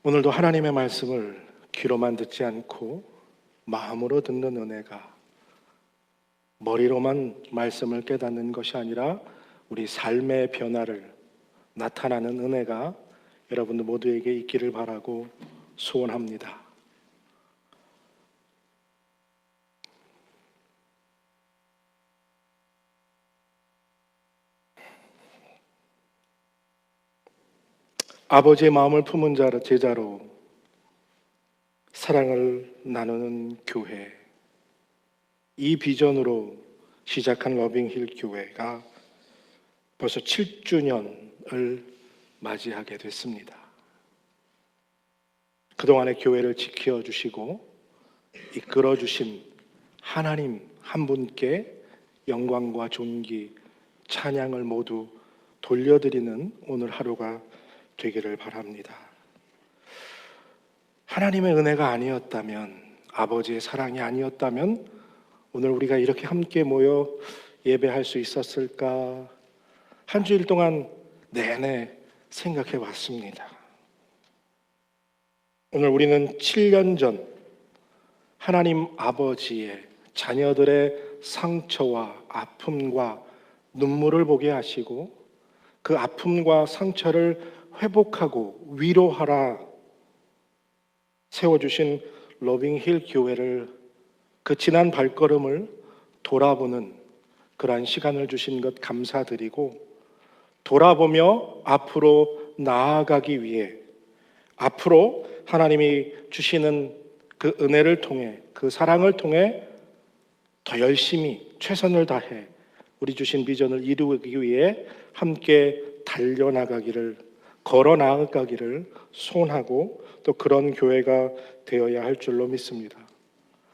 오늘도 하나님의 말씀을 귀로만 듣지 않고 마음으로 듣는 은혜가 머리로만 말씀을 깨닫는 것이 아니라 우리 삶의 변화를 나타나는 은혜가 여러분들 모두에게 있기를 바라고 소원합니다. 아버지의 마음을 품은 제자로 사랑을 나누는 교회, 이 비전으로 시작한 러빙힐 교회가 벌써 7주년을 맞이하게 됐습니다. 그동안의 교회를 지켜주시고 이끌어주신 하나님 한 분께 영광과 존귀, 찬양을 모두 돌려드리는 오늘 하루가 되기를 바랍니다. 하나님의 은혜가 아니었다면, 아버지의 사랑이 아니었다면 오늘 우리가 이렇게 함께 모여 예배할 수 있었을까? 한 주일 동안 내내 생각해 왔습니다. 오늘 우리는 7년 전 하나님 아버지의 자녀들의 상처와 아픔과 눈물을 보게 하시고 그 아픔과 상처를 회복하고 위로하라 세워주신 러빙힐 교회를, 그 지난 발걸음을 돌아보는 그러한 시간을 주신 것 감사드리고, 돌아보며 앞으로 나아가기 위해 앞으로 하나님이 주시는 그 은혜를 통해, 그 사랑을 통해 더 열심히 최선을 다해 우리 주신 비전을 이루기 위해 함께 달려나가기를, 걸어 나아가기를 소원하고 또 그런 교회가 되어야 할 줄로 믿습니다.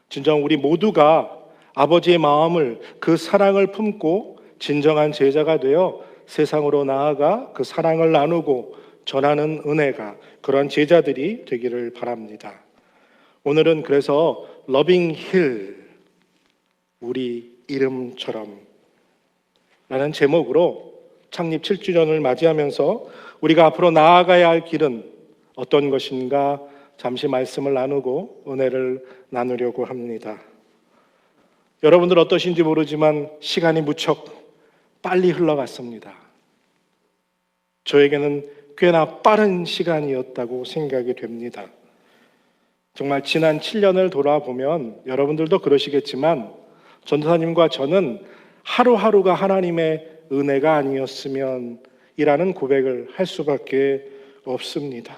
진정 우리 모두가 아버지의 마음을, 그 사랑을 품고 진정한 제자가 되어 세상으로 나아가 그 사랑을 나누고 전하는 은혜가, 그런 제자들이 되기를 바랍니다. 오늘은 그래서 러빙힐, 우리 이름처럼 라는 제목으로 창립 7주년을 맞이하면서 우리가 앞으로 나아가야 할 길은 어떤 것인가 잠시 말씀을 나누고 은혜를 나누려고 합니다. 여러분들 어떠신지 모르지만 시간이 무척 빨리 흘러갔습니다. 저에게는 꽤나 빠른 시간이었다고 생각이 됩니다. 정말 지난 7년을 돌아보면 여러분들도 그러시겠지만 전도사님과 저는 하루하루가 하나님의 은혜가 아니었으면 이라는 고백을 할 수밖에 없습니다.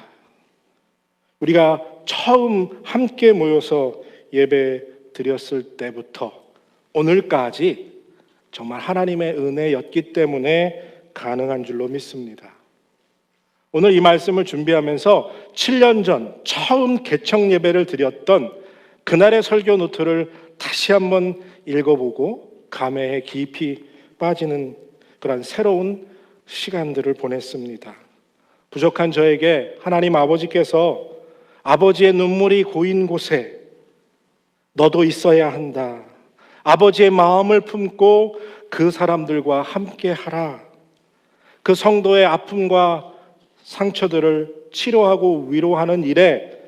우리가 처음 함께 모여서 예배 드렸을 때부터 오늘까지 정말 하나님의 은혜였기 때문에 가능한 줄로 믿습니다. 오늘 이 말씀을 준비하면서 7년 전 처음 개청 예배를 드렸던 그날의 설교 노트를 다시 한번 읽어보고 감회에 깊이 빠지는 그런 새로운 시간들을 보냈습니다. 부족한 저에게 하나님 아버지께서 아버지의 눈물이 고인 곳에 너도 있어야 한다. 아버지의 마음을 품고 그 사람들과 함께 하라. 그 성도의 아픔과 상처들을 치료하고 위로하는 일에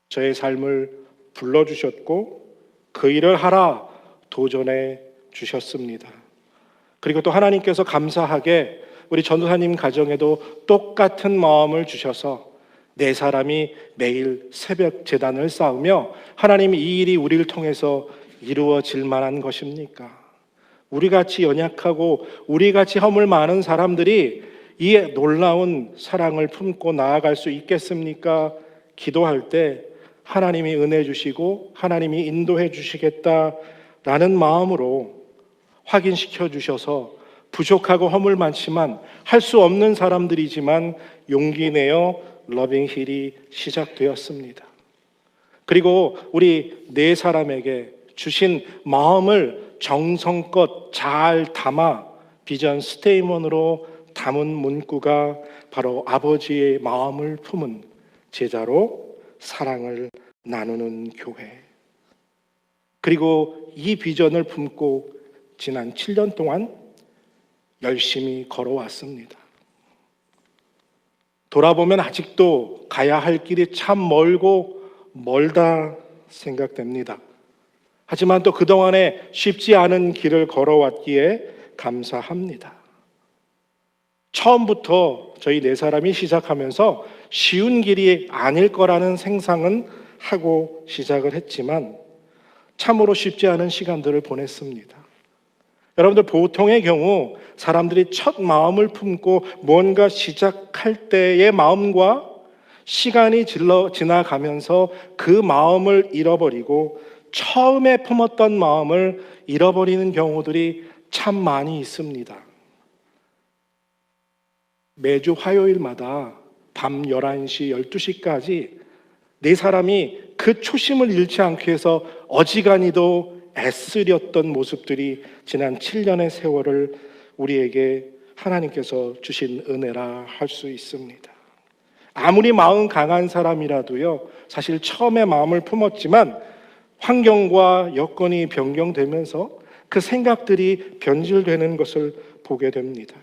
저의 삶을 불러주셨고 그 일을 하라 도전해 주셨습니다. 그리고 또 하나님께서 감사하게 우리 전도사님 가정에도 똑같은 마음을 주셔서 네 사람이 매일 새벽 제단을 쌓으며 하나님, 이 일이 우리를 통해서 이루어질 만한 것입니까? 우리같이 연약하고 우리같이 허물 많은 사람들이 이 놀라운 사랑을 품고 나아갈 수 있겠습니까? 기도할 때 하나님이 은혜 주시고 하나님이 인도해 주시겠다라는 마음으로 확인시켜 주셔서 부족하고 허물 많지만 할 수 없는 사람들이지만 용기 내어 러빙힐이 시작되었습니다. 그리고 우리 네 사람에게 주신 마음을 정성껏 잘 담아 비전 스테이먼으로 담은 문구가 바로 아버지의 마음을 품은 제자로 사랑을 나누는 교회. 그리고 이 비전을 품고 지난 7년 동안 열심히 걸어왔습니다. 돌아보면 아직도 가야 할 길이 참 멀고 멀다 생각됩니다. 하지만 또 그동안에 쉽지 않은 길을 걸어왔기에 감사합니다. 처음부터 저희 네 사람이 시작하면서 쉬운 길이 아닐 거라는 생각은 하고 시작을 했지만 참으로 쉽지 않은 시간들을 보냈습니다. 여러분들, 보통의 경우 사람들이 첫 마음을 품고 뭔가 시작할 때의 마음과 시간이 지나가면서 그 마음을 잃어버리고 처음에 품었던 마음을 잃어버리는 경우들이 참 많이 있습니다. 매주 화요일마다 밤 11시, 12시까지 네 사람이 그 초심을 잃지 않기 위해서 어지간히도 애쓰렸던 모습들이 지난 7년의 세월을 우리에게 하나님께서 주신 은혜라 할 수 있습니다. 아무리 마음 강한 사람이라도요, 사실 처음에 마음을 품었지만 환경과 여건이 변경되면서 그 생각들이 변질되는 것을 보게 됩니다.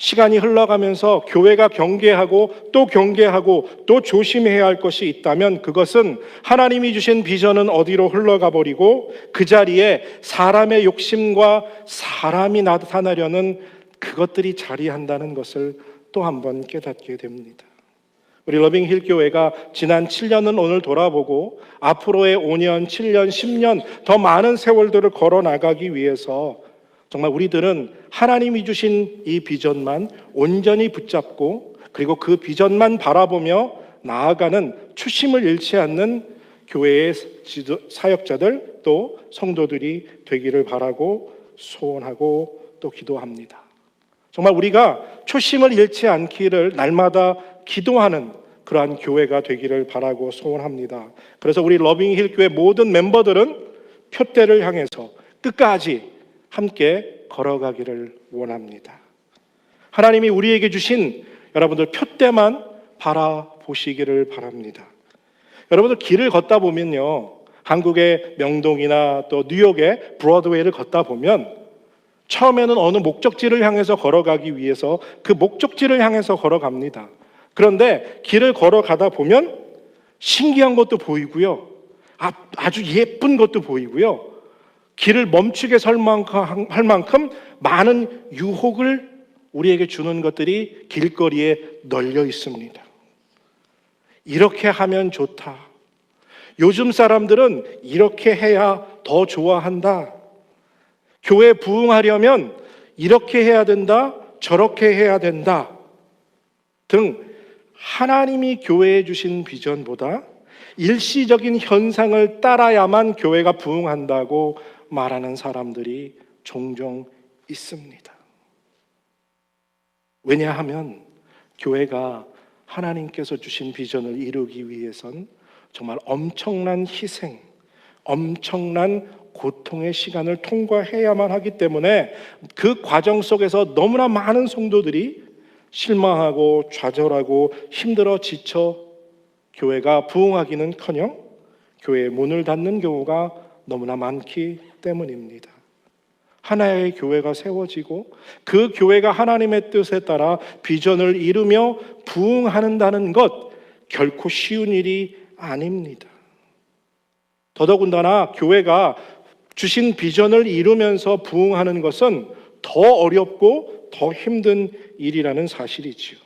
시간이 흘러가면서 교회가 경계하고 또 조심해야 할 것이 있다면 그것은 하나님이 주신 비전은 어디로 흘러가 버리고 그 자리에 사람의 욕심과 사람이 나타나려는 그것들이 자리한다는 것을 또 한 번 깨닫게 됩니다. 우리 러빙힐 교회가 지난 7년은 오늘 돌아보고 앞으로의 5년, 7년, 10년 더 많은 세월들을 걸어 나가기 위해서 정말 우리들은 하나님이 주신 이 비전만 온전히 붙잡고 그리고 그 비전만 바라보며 나아가는 초심을 잃지 않는 교회의 사역자들 또 성도들이 되기를 바라고 소원하고 또 기도합니다. 정말 우리가 초심을 잃지 않기를 날마다 기도하는 그러한 교회가 되기를 바라고 소원합니다. 그래서 우리 러빙힐 교회 모든 멤버들은 표대를 향해서 끝까지 함께 걸어가기를 원합니다. 하나님이 우리에게 주신 여러분들 표대만 바라보시기를 바랍니다. 여러분들 길을 걷다 보면요, 한국의 명동이나 또 뉴욕의 브로드웨이를 걷다 보면 처음에는 어느 목적지를 향해서 걸어가기 위해서 그 목적지를 향해서 걸어갑니다. 그런데 길을 걸어가다 보면 신기한 것도 보이고요, 아주 예쁜 것도 보이고요, 길을 멈추게 할 만큼 많은 유혹을 우리에게 주는 것들이 길거리에 널려 있습니다. 이렇게 하면 좋다. 요즘 사람들은 이렇게 해야 더 좋아한다. 교회 부흥하려면 이렇게 해야 된다, 저렇게 해야 된다 등 하나님이 교회에 주신 비전보다 일시적인 현상을 따라야만 교회가 부흥한다고 말하는 사람들이 종종 있습니다. 왜냐하면 교회가 하나님께서 주신 비전을 이루기 위해선 정말 엄청난 희생, 엄청난 고통의 시간을 통과해야만 하기 때문에 그 과정 속에서 너무나 많은 성도들이 실망하고 좌절하고 힘들어 지쳐 교회가 부흥하기는커녕 교회의 문을 닫는 경우가 너무나 많기 때문입니다. 하나의 교회가 세워지고 그 교회가 하나님의 뜻에 따라 비전을 이루며 부흥한다는 것 결코 쉬운 일이 아닙니다. 더더군다나 교회가 주신 비전을 이루면서 부흥하는 것은 더 어렵고 더 힘든 일이라는 사실이지요.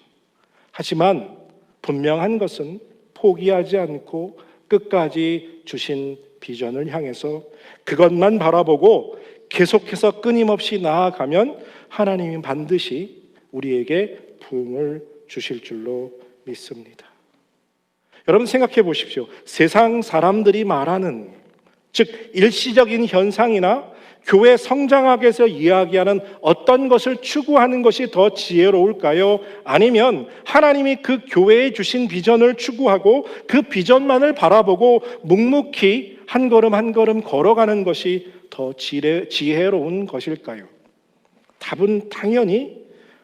하지만 분명한 것은 포기하지 않고 끝까지 주신 비전을 향해서 그것만 바라보고 계속해서 끊임없이 나아가면 하나님이 반드시 우리에게 부흥을 주실 줄로 믿습니다. 여러분 생각해 보십시오. 세상 사람들이 말하는, 즉 일시적인 현상이나 교회 성장하기 위해서 이야기하는 어떤 것을 추구하는 것이 더 지혜로울까요? 아니면 하나님이 그 교회에 주신 비전을 추구하고 그 비전만을 바라보고 묵묵히 한 걸음 한 걸음 걸어가는 것이 더 지혜로운 것일까요? 답은 당연히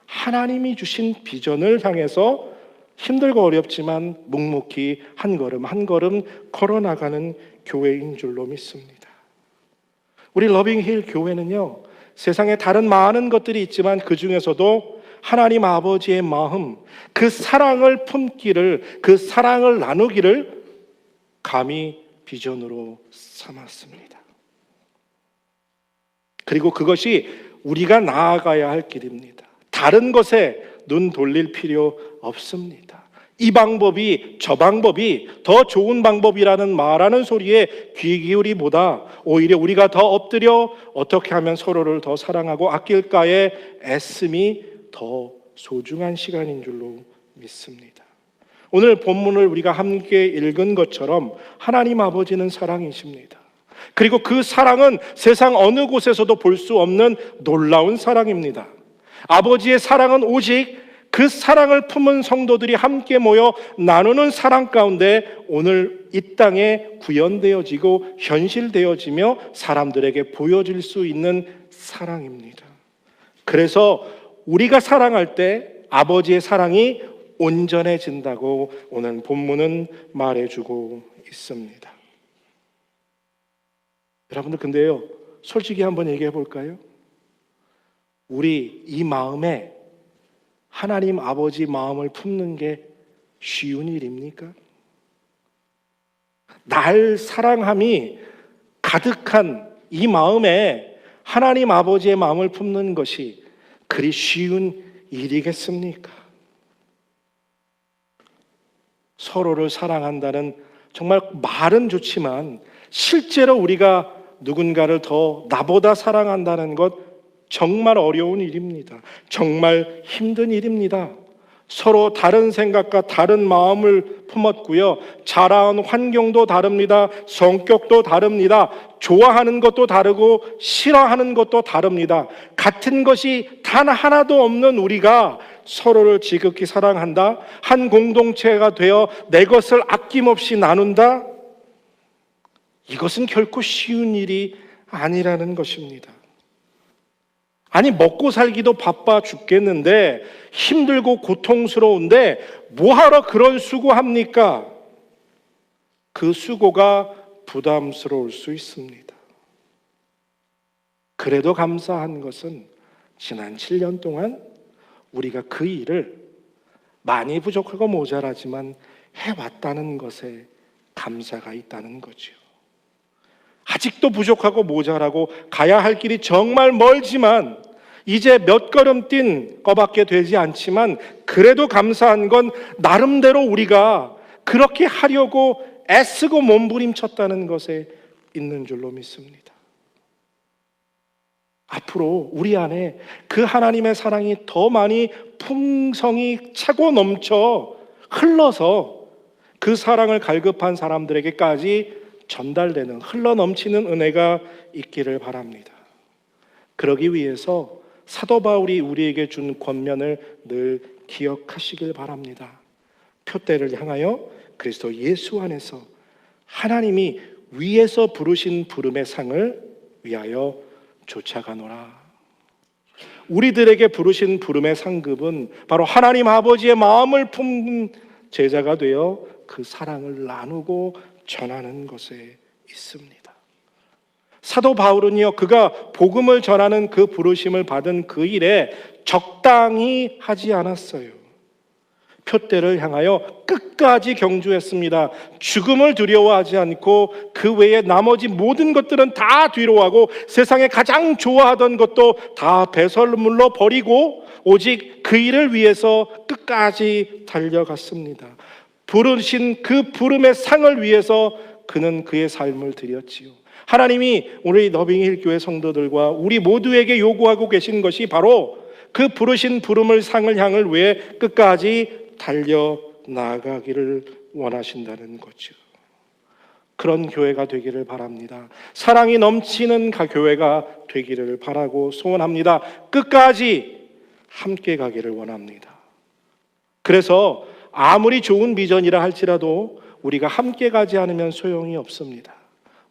하나님이 주신 비전을 향해서 힘들고 어렵지만 묵묵히 한 걸음 한 걸음 걸어나가는 교회인 줄로 믿습니다. 우리 러빙힐 교회는요, 세상에 다른 많은 것들이 있지만 그 중에서도 하나님 아버지의 마음, 그 사랑을 품기를, 그 사랑을 나누기를 감히 비전으로 삼았습니다. 그리고 그것이 우리가 나아가야 할 길입니다. 다른 것에 눈 돌릴 필요 없습니다. 이 방법이, 저 방법이 더 좋은 방법이라는 말하는 소리에 귀 기울이보다 오히려 우리가 더 엎드려 어떻게 하면 서로를 더 사랑하고 아낄까에 애씀이 더 소중한 시간인 줄로 믿습니다. 오늘 본문을 우리가 함께 읽은 것처럼 하나님 아버지는 사랑이십니다. 그리고 그 사랑은 세상 어느 곳에서도 볼 수 없는 놀라운 사랑입니다. 아버지의 사랑은 오직 그 사랑을 품은 성도들이 함께 모여 나누는 사랑 가운데 오늘 이 땅에 구현되어지고 현실되어지며 사람들에게 보여질 수 있는 사랑입니다. 그래서 우리가 사랑할 때 아버지의 사랑이 온전해진다고 오늘 본문은 말해주고 있습니다. 여러분들 근데요, 솔직히 한번 얘기해 볼까요? 우리 이 마음에 하나님 아버지 마음을 품는 게 쉬운 일입니까? 날 사랑함이 가득한 이 마음에 하나님 아버지의 마음을 품는 것이 그리 쉬운 일이겠습니까? 서로를 사랑한다는 정말 말은 좋지만 실제로 우리가 누군가를 더 나보다 사랑한다는 것 정말 어려운 일입니다. 정말 힘든 일입니다. 서로 다른 생각과 다른 마음을 품었고요. 자라온 환경도 다릅니다. 성격도 다릅니다. 좋아하는 것도 다르고 싫어하는 것도 다릅니다. 같은 것이 단 하나도 없는 우리가 서로를 지극히 사랑한다. 한 공동체가 되어 내 것을 아낌없이 나눈다. 이것은 결코 쉬운 일이 아니라는 것입니다. 아니 먹고 살기도 바빠 죽겠는데 힘들고 고통스러운데 뭐하러 그런 수고합니까? 그 수고가 부담스러울 수 있습니다. 그래도 감사한 것은 지난 7년 동안 우리가 그 일을 많이 부족하고 모자라지만 해왔다는 것에 감사가 있다는 거죠. 아직도 부족하고 모자라고 가야 할 길이 정말 멀지만 이제 몇 걸음 뛴 거밖에 되지 않지만 그래도 감사한 건 나름대로 우리가 그렇게 하려고 애쓰고 몸부림쳤다는 것에 있는 줄로 믿습니다. 앞으로 우리 안에 그 하나님의 사랑이 더 많이 풍성히 차고 넘쳐 흘러서 그 사랑을 갈급한 사람들에게까지 전달되는 흘러넘치는 은혜가 있기를 바랍니다. 그러기 위해서 사도 바울이 우리에게 준 권면을 늘 기억하시길 바랍니다. 표대를 향하여 그리스도 예수 안에서 하나님이 위에서 부르신 부름의 상을 위하여 쫓아가노라. 우리들에게 부르신 부름의 상급은 바로 하나님 아버지의 마음을 품은 제자가 되어 그 사랑을 나누고 전하는 것에 있습니다. 사도 바울은요, 그가 복음을 전하는 그 부르심을 받은 그 일에 적당히 하지 않았어요. 표대를 향하여 끝까지 경주했습니다. 죽음을 두려워하지 않고 그 외에 나머지 모든 것들은 다 뒤로하고 세상에 가장 좋아하던 것도 다 배설물로 버리고 오직 그 일을 위해서 끝까지 달려갔습니다. 부르신 그 부름의 상을 위해서 그는 그의 삶을 드렸지요. 하나님이 우리 너빙힐 교회 성도들과 우리 모두에게 요구하고 계신 것이 바로 그 부르신 부름을 상을 향을 위해 끝까지 달려 나아가기를 원하신다는 거죠. 그런 교회가 되기를 바랍니다. 사랑이 넘치는 교회가 되기를 바라고 소원합니다. 끝까지 함께 가기를 원합니다. 그래서 아무리 좋은 비전이라 할지라도 우리가 함께 가지 않으면 소용이 없습니다.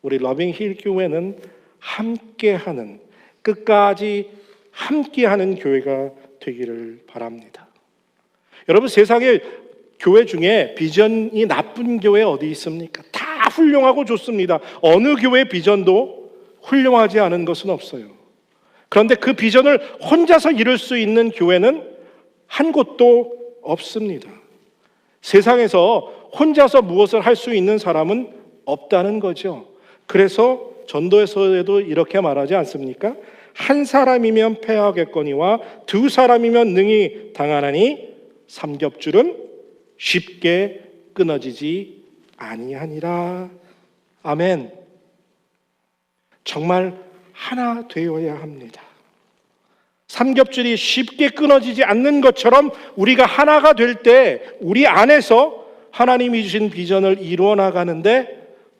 우리 러빙힐 교회는 함께하는, 끝까지 함께하는 교회가 되기를 바랍니다. 여러분, 세상에 교회 중에 비전이 나쁜 교회 어디 있습니까? 다 훌륭하고 좋습니다. 어느 교회 비전도 훌륭하지 않은 것은 없어요. 그런데 그 비전을 혼자서 이룰 수 있는 교회는 한 곳도 없습니다. 세상에서 혼자서 무엇을 할 수 있는 사람은 없다는 거죠. 그래서 전도서에도 이렇게 말하지 않습니까? 한 사람이면 패하겠거니와 두 사람이면 능히 당하나니 삼겹줄은 쉽게 끊어지지 아니하니라. 아멘. 정말 하나 되어야 합니다. 삼겹줄이 쉽게 끊어지지 않는 것처럼 우리가 하나가 될 때 우리 안에서 하나님이 주신 비전을 이루어 나가는데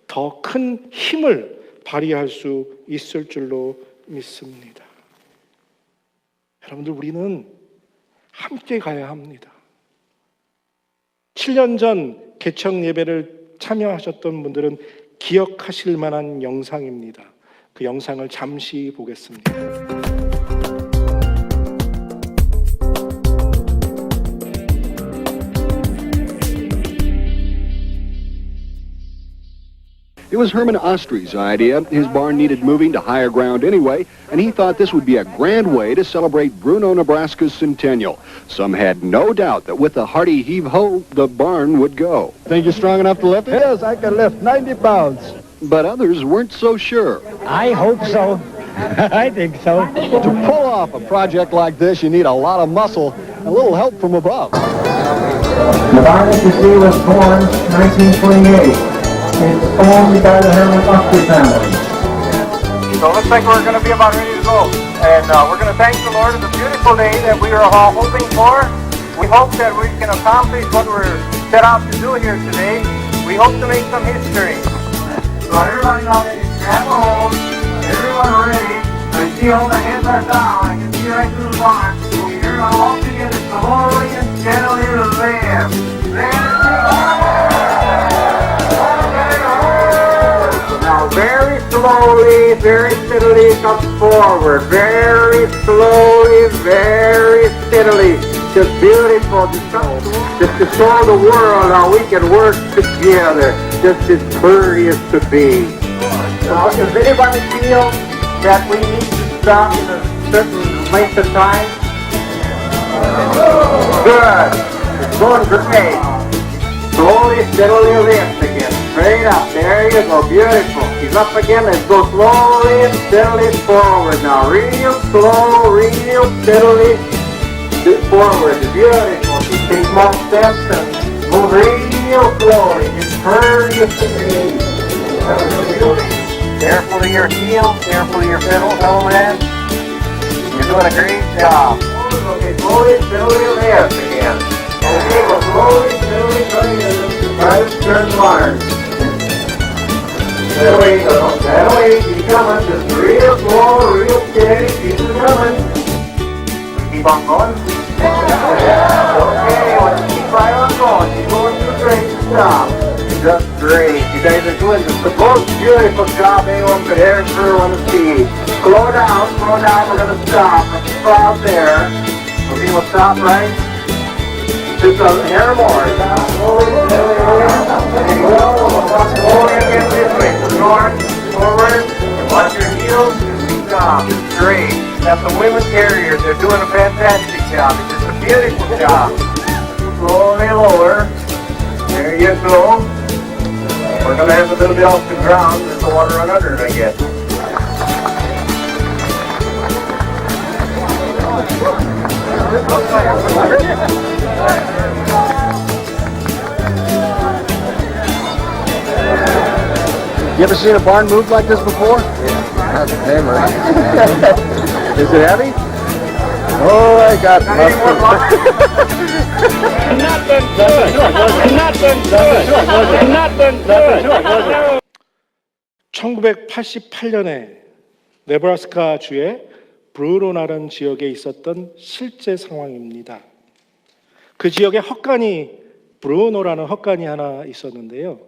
더 큰 힘을 발휘할 수 있을 줄로 믿습니다. 여러분들, 우리는 함께 가야 합니다. 7년 전 개척 예배를 참여하셨던 분들은 기억하실 만한 영상입니다. 그 영상을 잠시 보겠습니다. It was Herman Ostrey's idea. His barn needed moving to higher ground anyway, and he thought this would be a grand way to celebrate Bruno, Nebraska's centennial. Some had no doubt that with a hearty heave-ho, the barn would go. Think you're strong enough to lift it? Yes, I can lift 90 pounds. But others weren't so sure. I hope so. I think so. To pull off a project like this, you need a lot of muscle and a little help from above. The barn that you see was born 1928. It's owned by the Herman Ostrey family. So it looks like we're going to be about ready to go. And we're going to thank the Lord. It's a beautiful day that we are all hoping for. We hope that we can accomplish what we're set out to do here today. We hope to make some history. So everybody now, grab a hold. Everyone ready. I see all the hands are down. I can see right through the barn. We're all together slowly and steadily live. Now very slowly, very steadily come forward. Very slowly, very steadily. Just beautiful. Just to show the world how we can work together. Just as courteous to be. Now, does anybody feel that we need to stop in a certain length of time? Good. It's going great. Slowly, steadily lift again. Straight up. There you go. Beautiful. He's up again. Let's go slowly and steadily forward now. Real slow, real steadily forward. Beautiful. You take more steps and move real slowly. Just courteous to be. Careful of your heel. Careful of your pedal, man. You're doing a great job. Okay, slowly, steadily lift again. Okay, we're slowly, steadily try to turn the barn. That way, that way, keep coming, just real slow, real steady, keep it coming. Keep on going. Okay, let's keep right on going. Keep going too great to stop. Just great. You guys are doing the most beautiful job anyone could ever want to see. Slow down, we're going to stop. Let's stop there. Okay, we'll stop right. Just a hair more. Slowly again this way. North, forward, watch your heels, and stop. It's great. That's the women carriers. They're doing a fantastic job. It's just a beautiful job. Slowly lower. There you go. We're going to have a little bit off the ground. There's the water run under it, I guess. You ever seen a barn move like this before? Yeah. That's hammer. Is it heavy? Oh, I got Nothing. 1988년에 네브라스카 주의 브루노라는 지역에 있었던 실제 상황입니다. 그 지역에 헛간이 브루노라는 헛간이 하나 있었는데요.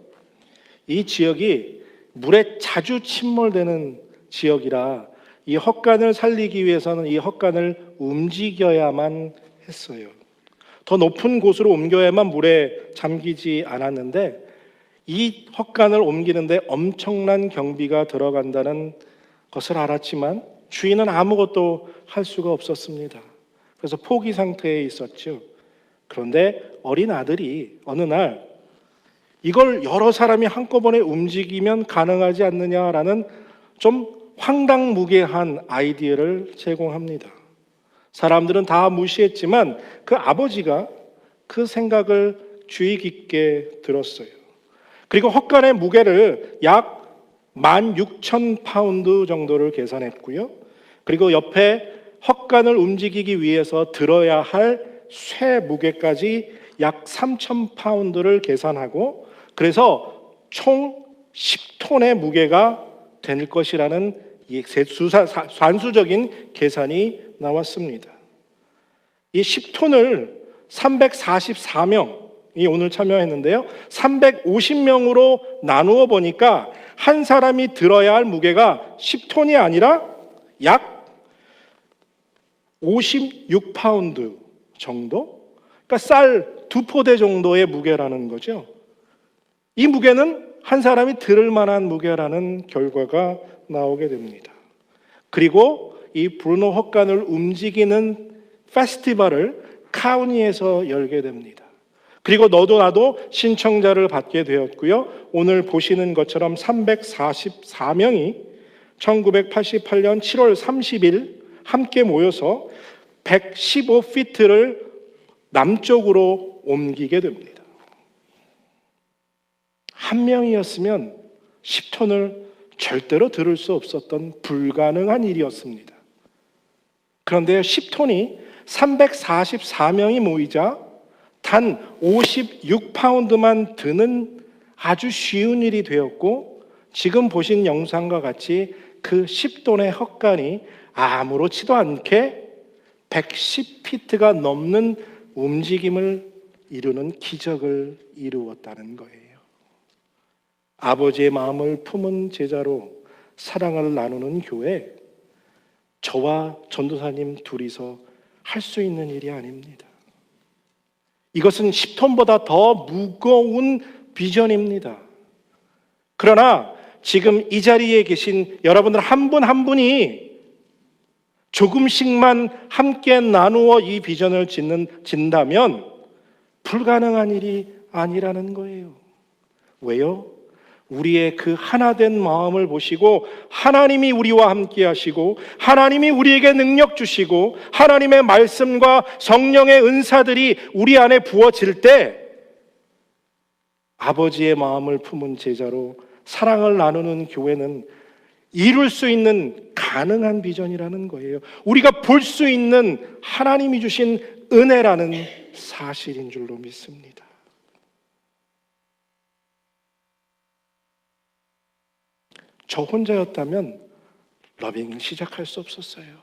이 지역이 물에 자주 침몰되는 지역이라 이 헛간을 살리기 위해서는 이 헛간을 움직여야만 했어요. 더 높은 곳으로 옮겨야만 물에 잠기지 않았는데 이 헛간을 옮기는데 엄청난 경비가 들어간다는 것을 알았지만 주인은 아무것도 할 수가 없었습니다. 그래서 포기 상태에 있었죠. 그런데 어린 아들이 어느 날 이걸 여러 사람이 한꺼번에 움직이면 가능하지 않느냐라는 좀 황당무계한 아이디어를 제공합니다. 사람들은 다 무시했지만 그 아버지가 그 생각을 주의 깊게 들었어요. 그리고 헛간의 무게를 약 16,000파운드 정도를 계산했고요. 그리고 옆에 헛간을 움직이기 위해서 들어야 할 쇠 무게까지 약 3,000파운드를 계산하고 그래서 총 10톤의 무게가 될 것이라는 이 산수적인 계산이 나왔습니다. 이 10톤을 344명이 오늘 참여했는데요. 350명으로 나누어 보니까 한 사람이 들어야 할 무게가 10톤이 아니라 약 56파운드 정도? 그러니까 쌀 2포대 정도의 무게라는 거죠. 이 무게는 한 사람이 들을 만한 무게라는 결과가 나오게 됩니다. 그리고 이 브루노 헛간을 움직이는 페스티벌을 카우니에서 열게 됩니다. 그리고 너도 나도 신청자를 받게 되었고요. 오늘 보시는 것처럼 344명이 1988년 7월 30일 함께 모여서 115피트를 남쪽으로 옮기게 됩니다. 한 명이었으면 10톤을 절대로 들을 수 없었던 불가능한 일이었습니다. 그런데 10톤이 344명이 모이자 단 56파운드만 드는 아주 쉬운 일이 되었고 지금 보신 영상과 같이 그 10톤의 헛간이 아무렇지도 않게 110피트가 넘는 움직임을 이루는 기적을 이루었다는 거예요. 아버지의 마음을 품은 제자로 사랑을 나누는 교회, 저와 전도사님 둘이서 할 수 있는 일이 아닙니다. 이것은 10톤보다 더 무거운 비전입니다. 그러나 지금 이 자리에 계신 여러분들 한 분 한 분이 조금씩만 함께 나누어 이 비전을 진다면 불가능한 일이 아니라는 거예요. 왜요? 우리의 그 하나된 마음을 보시고 하나님이 우리와 함께 하시고 하나님이 우리에게 능력 주시고 하나님의 말씀과 성령의 은사들이 우리 안에 부어질 때 아버지의 마음을 품은 제자로 사랑을 나누는 교회는 이룰 수 있는 가능한 비전이라는 거예요. 우리가 볼 수 있는 하나님이 주신 은혜라는 사실인 줄로 믿습니다. 저 혼자였다면 러빙을 시작할 수 없었어요.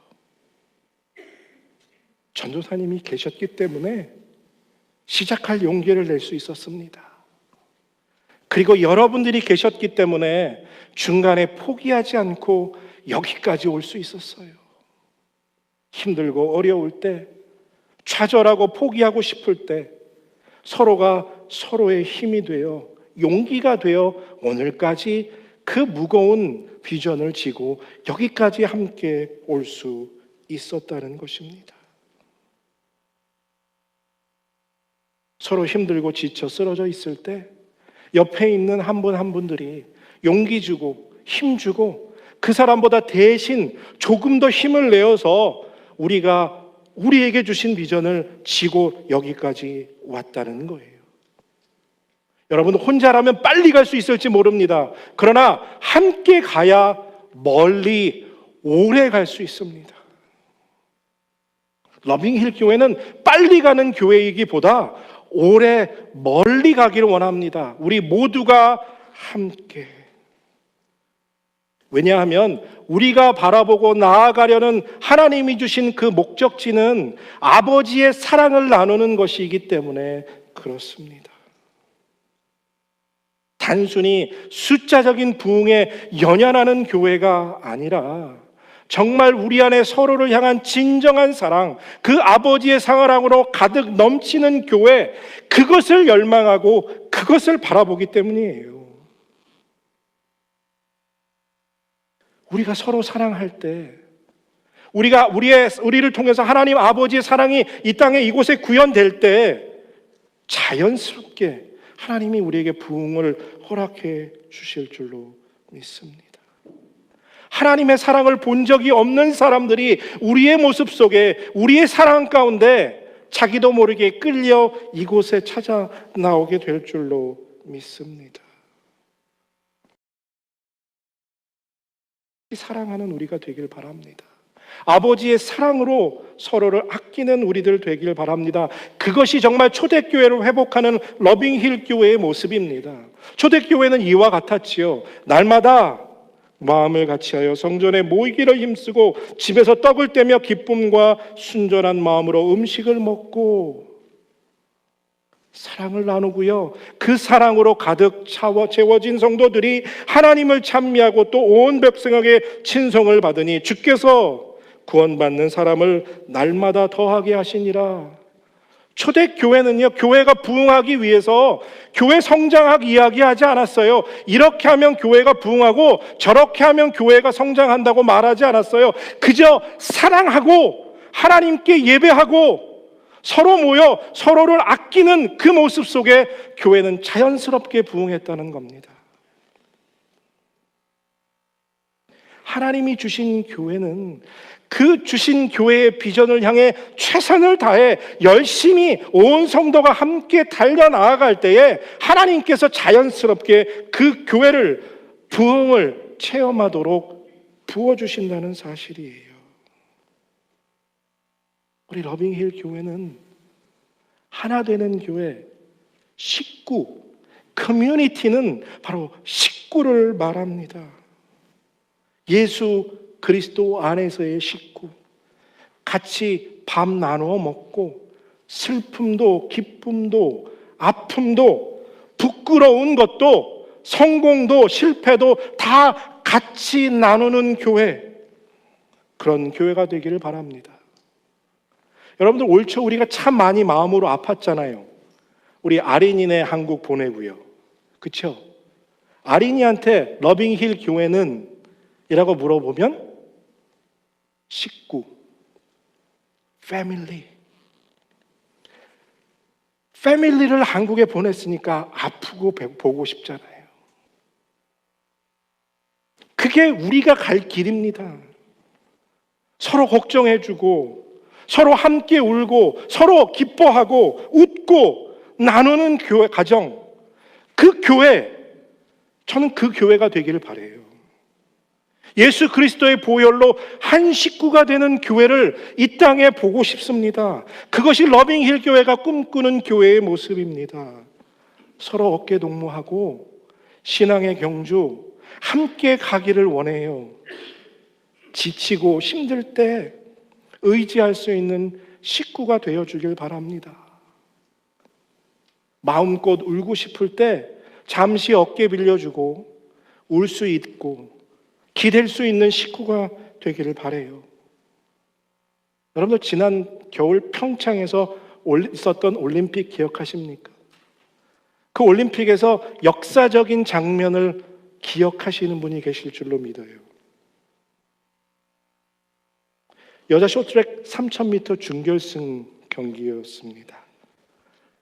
전도사님이 계셨기 때문에 시작할 용기를 낼 수 있었습니다. 그리고 여러분들이 계셨기 때문에 중간에 포기하지 않고 여기까지 올 수 있었어요. 힘들고 어려울 때, 좌절하고 포기하고 싶을 때 서로가 서로의 힘이 되어 용기가 되어 오늘까지 그 무거운 비전을 지고 여기까지 함께 올 수 있었다는 것입니다. 서로 힘들고 지쳐 쓰러져 있을 때 옆에 있는 한 분 한 분들이 용기 주고 힘 주고 그 사람보다 대신 조금 더 힘을 내어서 우리가 우리에게 주신 비전을 지고 여기까지 왔다는 거예요. 여러분 혼자라면 빨리 갈 수 있을지 모릅니다. 그러나 함께 가야 멀리 오래 갈 수 있습니다. 러빙힐 교회는 빨리 가는 교회이기보다 오래 멀리 가기를 원합니다. 우리 모두가 함께. 왜냐하면 우리가 바라보고 나아가려는 하나님이 주신 그 목적지는 아버지의 사랑을 나누는 것이기 때문에 그렇습니다. 단순히 숫자적인 부흥에 연연하는 교회가 아니라 정말 우리 안에 서로를 향한 진정한 사랑, 그 아버지의 사랑으로 가득 넘치는 교회, 그것을 열망하고 그것을 바라보기 때문이에요. 우리가 서로 사랑할 때, 우리를 통해서 하나님 아버지의 사랑이 이 땅에 이곳에 구현될 때 자연스럽게 하나님이 우리에게 부흥을 허락해 주실 줄로 믿습니다. 하나님의 사랑을 본 적이 없는 사람들이 우리의 모습 속에, 우리의 사랑 가운데 자기도 모르게 끌려 이곳에 찾아 나오게 될 줄로 믿습니다. 사랑하는 우리가 되길 바랍니다. 아버지의 사랑으로 서로를 아끼는 우리들 되길 바랍니다. 그것이 정말 초대교회를 회복하는 러빙힐 교회의 모습입니다. 초대교회는 이와 같았지요. 날마다 마음을 같이하여 성전에 모이기를 힘쓰고 집에서 떡을 떼며 기쁨과 순전한 마음으로 음식을 먹고 사랑을 나누고요. 그 사랑으로 가득 채워진 성도들이 하나님을 찬미하고 또 온 백성에게 친송을 받으니 주께서 구원받는 사람을 날마다 더하게 하시니라. 초대교회는요, 교회가 부흥하기 위해서 교회 성장학 이야기하지 않았어요. 이렇게 하면 교회가 부흥하고 저렇게 하면 교회가 성장한다고 말하지 않았어요. 그저 사랑하고 하나님께 예배하고 서로 모여 서로를 아끼는 그 모습 속에 교회는 자연스럽게 부흥했다는 겁니다. 하나님이 주신 교회는 그 주신 교회의 비전을 향해 최선을 다해 열심히 온 성도가 함께 달려나아갈 때에 하나님께서 자연스럽게 그 교회를 부흥을 체험하도록 부어주신다는 사실이에요. 우리 러빙힐 교회는 하나 되는 교회, 식구, 커뮤니티는 바로 식구를 말합니다. 예수 그리스도 안에서의 식구, 같이 밥 나누어 먹고 슬픔도 기쁨도 아픔도 부끄러운 것도 성공도 실패도 다 같이 나누는 교회, 그런 교회가 되기를 바랍니다. 여러분들 올 초 우리가 참 많이 마음으로 아팠잖아요. 우리 아린이네 한국 보내고요. 그렇죠? 아린이한테 러빙힐 교회는 이라고 물어보면 식구, 패밀리를 한국에 보냈으니까 아프고 보고 싶잖아요. 그게 우리가 갈 길입니다. 서로 걱정해주고 서로 함께 울고 서로 기뻐하고 웃고 나누는 교회 가정, 그 교회, 저는 그 교회가 되기를 바라요. 예수 그리스도의 보혈로 한 식구가 되는 교회를 이 땅에 보고 싶습니다. 그것이 러빙힐 교회가 꿈꾸는 교회의 모습입니다. 서로 어깨 동무하고 신앙의 경주 함께 가기를 원해요. 지치고 힘들 때 의지할 수 있는 식구가 되어주길 바랍니다. 마음껏 울고 싶을 때 잠시 어깨 빌려주고 울 수 있고 기댈 수 있는 식구가 되기를 바라요. 여러분들 지난 겨울 평창에서 있었던 올림픽 기억하십니까? 그 올림픽에서 역사적인 장면을 기억하시는 분이 계실 줄로 믿어요. 여자 쇼트트랙 3000m 준결승 경기였습니다.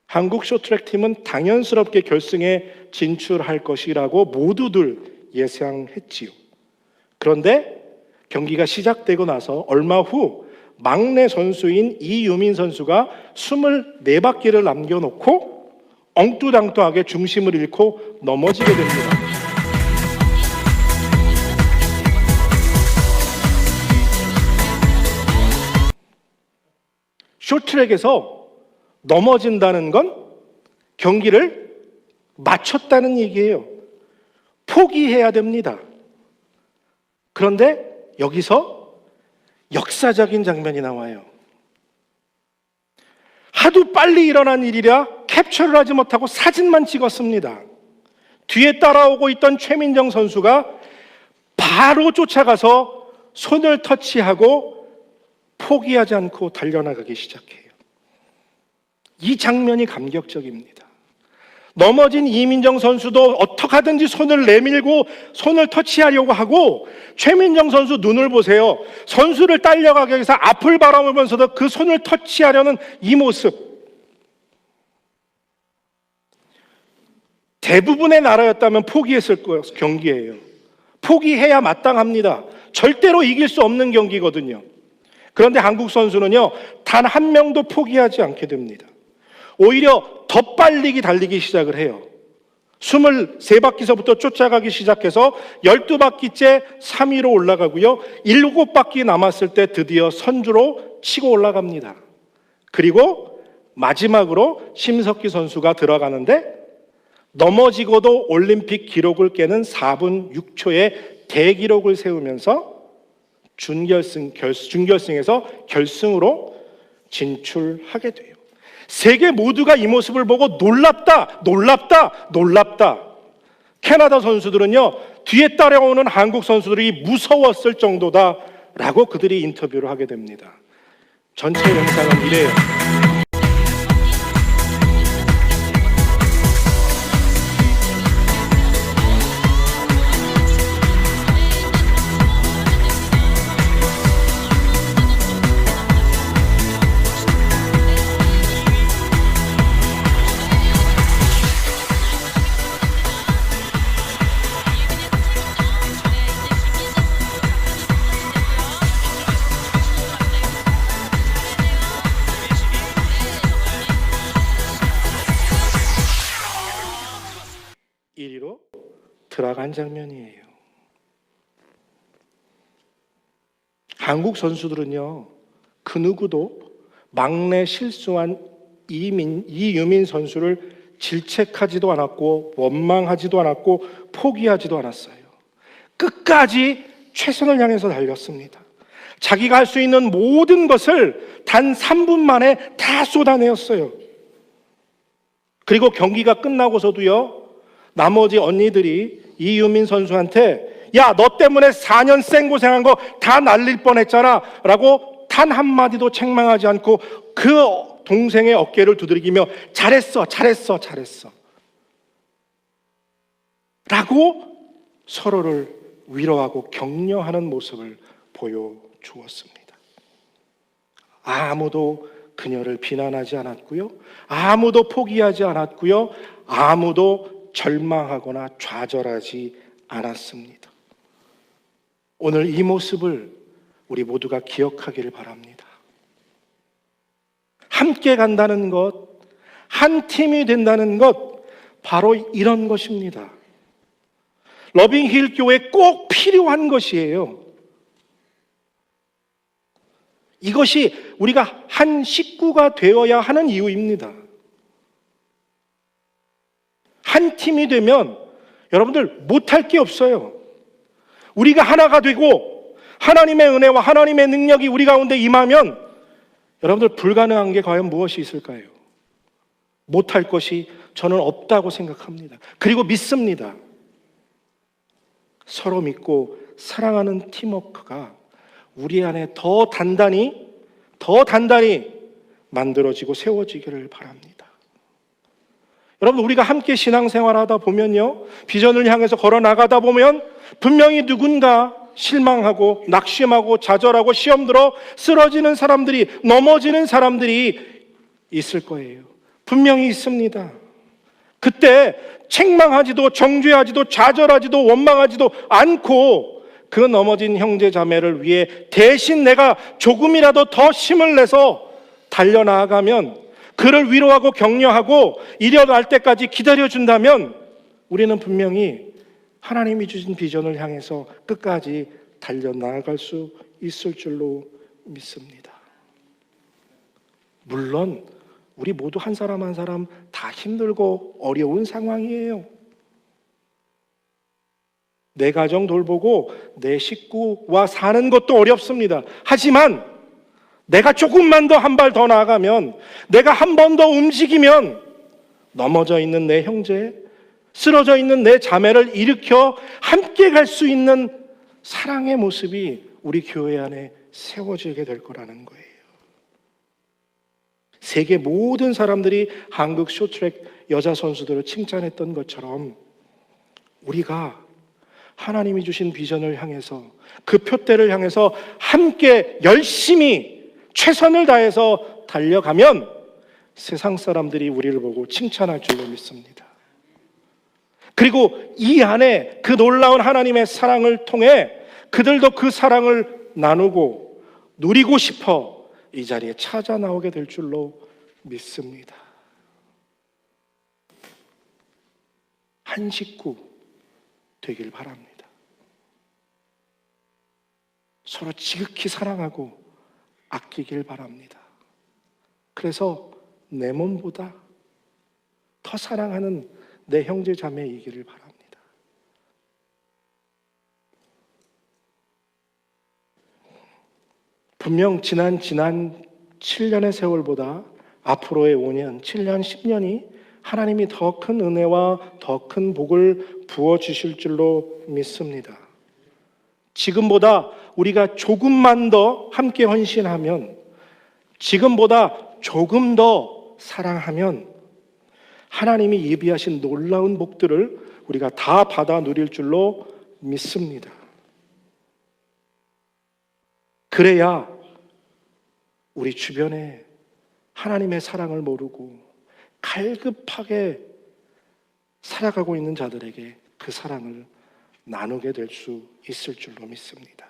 한국 쇼트트랙 팀은 당연스럽게 결승에 진출할 것이라고 모두들 예상했지요. 그런데 경기가 시작되고 나서 얼마 후 막내 선수인 이유민 선수가 24바퀴를 남겨놓고 엉뚱당뚱하게 중심을 잃고 넘어지게 됩니다. 쇼트트랙에서 넘어진다는 건 경기를 마쳤다는 얘기예요. 포기해야 됩니다. 그런데 여기서 역사적인 장면이 나와요. 하도 빨리 일어난 일이라 캡처를 하지 못하고 사진만 찍었습니다. 뒤에 따라오고 있던 최민정 선수가 바로 쫓아가서 손을 터치하고 포기하지 않고 달려나가기 시작해요. 이 장면이 감격적입니다. 넘어진 이민정 선수도 어떻게 하든지 손을 내밀고 손을 터치하려고 하고, 최민정 선수 눈을 보세요. 선수를 딸려가기 위해서 앞을 바라보면서도 그 손을 터치하려는 이 모습. 대부분의 나라였다면 포기했을 경기예요. 포기해야 마땅합니다. 절대로 이길 수 없는 경기거든요. 그런데 한국 선수는요, 단 한 명도 포기하지 않게 됩니다. 오히려 더 빨리 달리기 시작을 해요. 23바퀴서부터 쫓아가기 시작해서 12바퀴째 3위로 올라가고요. 7바퀴 남았을 때 드디어 선두로 치고 올라갑니다. 그리고 마지막으로 심석희 선수가 들어가는데, 넘어지고도 올림픽 기록을 깨는 4분 6초의 대기록을 세우면서 준결승에서 결승으로 진출하게 돼요. 세계 모두가 이 모습을 보고 놀랍다, 놀랍다, 놀랍다. 캐나다 선수들은요, 뒤에 따라오는 한국 선수들이 무서웠을 정도다라고 그들이 인터뷰를 하게 됩니다. 전체 영상은 이래요. 들어간 장면이에요. 한국 선수들은요, 그 누구도 막내 실수한 이유민 선수를 질책하지도 않았고 원망하지도 않았고 포기하지도 않았어요. 끝까지 최선을 향해서 달렸습니다. 자기가 할 수 있는 모든 것을 단 3분 만에 다 쏟아내었어요. 그리고 경기가 끝나고서도요, 나머지 언니들이 이유민 선수한테 야, 너 때문에 4년 생고생한 거 다 날릴 뻔했잖아 라고 단 한마디도 책망하지 않고 그 동생의 어깨를 두드리며 잘했어, 잘했어, 잘했어 라고 서로를 위로하고 격려하는 모습을 보여주었습니다. 아무도 그녀를 비난하지 않았고요, 아무도 포기하지 않았고요, 아무도 절망하거나 좌절하지 않았습니다. 오늘 이 모습을 우리 모두가 기억하기를 바랍니다. 함께 간다는 것, 한 팀이 된다는 것, 바로 이런 것입니다. 러빙힐 교회에 꼭 필요한 것이에요. 이것이 우리가 한 식구가 되어야 하는 이유입니다. 한 팀이 되면 여러분들 못할 게 없어요. 우리가 하나가 되고 하나님의 은혜와 하나님의 능력이 우리 가운데 임하면 여러분들 불가능한 게 과연 무엇이 있을까요? 못할 것이 저는 없다고 생각합니다. 그리고 믿습니다. 서로 믿고 사랑하는 팀워크가 우리 안에 더 단단히 만들어지고 세워지기를 바랍니다. 여러분, 우리가 함께 신앙생활하다 보면요, 비전을 향해서 걸어나가다 보면 분명히 누군가 실망하고 낙심하고 좌절하고 시험 들어 쓰러지는 사람들이, 넘어지는 사람들이 있을 거예요. 분명히 있습니다. 그때 책망하지도 정죄하지도 좌절하지도 원망하지도 않고 그 넘어진 형제 자매를 위해 대신 내가 조금이라도 더 힘을 내서 달려나가면, 그를 위로하고 격려하고 일어날 때까지 기다려준다면 우리는 분명히 하나님이 주신 비전을 향해서 끝까지 달려나갈 수 있을 줄로 믿습니다. 물론 우리 모두 한 사람 한 사람 다 힘들고 어려운 상황이에요. 내 가정 돌보고 내 식구와 사는 것도 어렵습니다. 하지만 내가 조금만 더 한 발 더 나아가면, 내가 한 번 더 움직이면 넘어져 있는 내 형제, 쓰러져 있는 내 자매를 일으켜 함께 갈 수 있는 사랑의 모습이 우리 교회 안에 세워지게 될 거라는 거예요. 세계 모든 사람들이 한국 쇼트트랙 여자 선수들을 칭찬했던 것처럼 우리가 하나님이 주신 비전을 향해서 그 표대를 향해서 함께 열심히 최선을 다해서 달려가면 세상 사람들이 우리를 보고 칭찬할 줄로 믿습니다. 그리고 이 안에 그 놀라운 하나님의 사랑을 통해 그들도 그 사랑을 나누고 누리고 싶어 이 자리에 찾아 나오게 될 줄로 믿습니다. 한 식구 되길 바랍니다. 서로 지극히 사랑하고 아끼길 바랍니다. 그래서 내 몸보다 더 사랑하는 내 형제 자매이기를 바랍니다. 분명 지난 7년의 세월보다 앞으로의 5년, 7년, 10년이 하나님이 더 큰 은혜와 더 큰 복을 부어주실 줄로 믿습니다. 지금보다 우리가 조금만 더 함께 헌신하면, 지금보다 조금 더 사랑하면 하나님이 예비하신 놀라운 복들을 우리가 다 받아 누릴 줄로 믿습니다. 그래야 우리 주변에 하나님의 사랑을 모르고 갈급하게 살아가고 있는 자들에게 그 사랑을 나누게 될 수 있을 줄로 믿습니다.